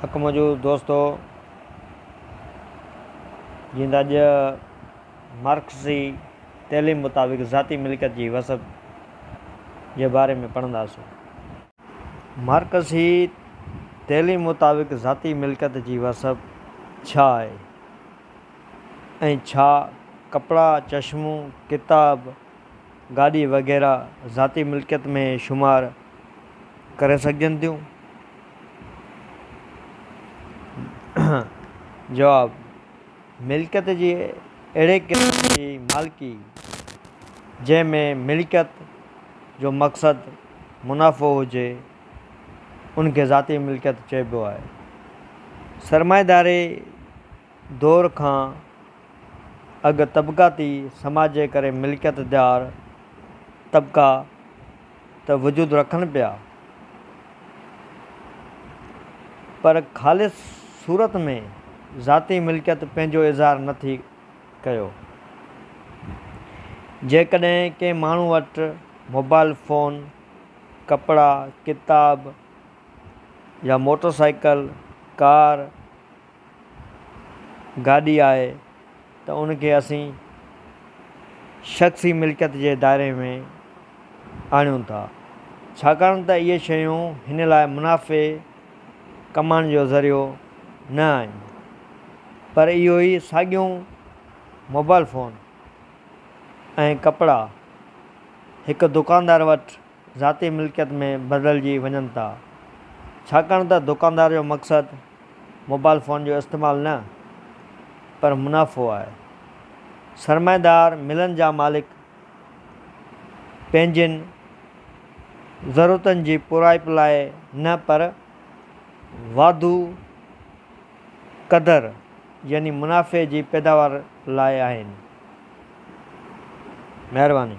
हक़ मौजूद दोस्तों, जीअं अॼु मार्क्सी तइलीम मुताबिक़ ज़ाती मिल्कियत जी वसत जे बारे में पढ़ंदासीं। मार्क्सी तइलीम मुताबिक़ ज़ाती मिल्कियत जी वसत छा आहे ऐं छा कपड़ा, चश्मो, किताब, गाॾी वग़ैरह ज़ाती मिल्कियत में शुमार करे सघजनि थियूं? जवाब: मिल्कियत जी अहिड़े क़िस्म जी मालिकी जंहिंमें मिल्कियत जो मक़सदु मुनाफ़ो हुजे, उनखे ज़ाती मिल्कियत चइबो आहे। सरमाएदारी दौर खां अॻु तबक़ाती समाज जे करे मिल्कियतदार तबक़ा त वजूद रखनि पिया, पर ख़ालिस सूरत में ज़ाती मिल्कियत पंहिंजो इज़हार नथी कयो। जेकॾहिं कंहिं माण्हू वटि मोबाइल फ़ोन, कपड़ा, किताब या मोटरसाइकिल, कार, गाॾी आहे त उनखे असीं शख़्सी मिल्कियत जे दायरे में आणियूं था, छाकाणि त इहे शयूं हिन लाइ मुनाफ़े कमाइण जो ज़रियो न आहिनि। पर इहो ई साॻियूं मोबाइल फ़ोन ऐं कपड़ा हिकु दुकानदार वटि ज़ाती मिल्कियत में बदिलजी वञनि था, छाकाणि त दुकानदार जो मक़सदु मोबाइल फ़ोन जो इस्तेमालु न पर मुनाफ़ो आहे। सरमाएदार मिलनि जा मालिक पंहिंजियुनि ज़रूरतुनि जी पूराई लाइ न पर वाधू क़दर यानी मुनाफ़े जी पैदावार लाइ आहिनि। महिरबानी।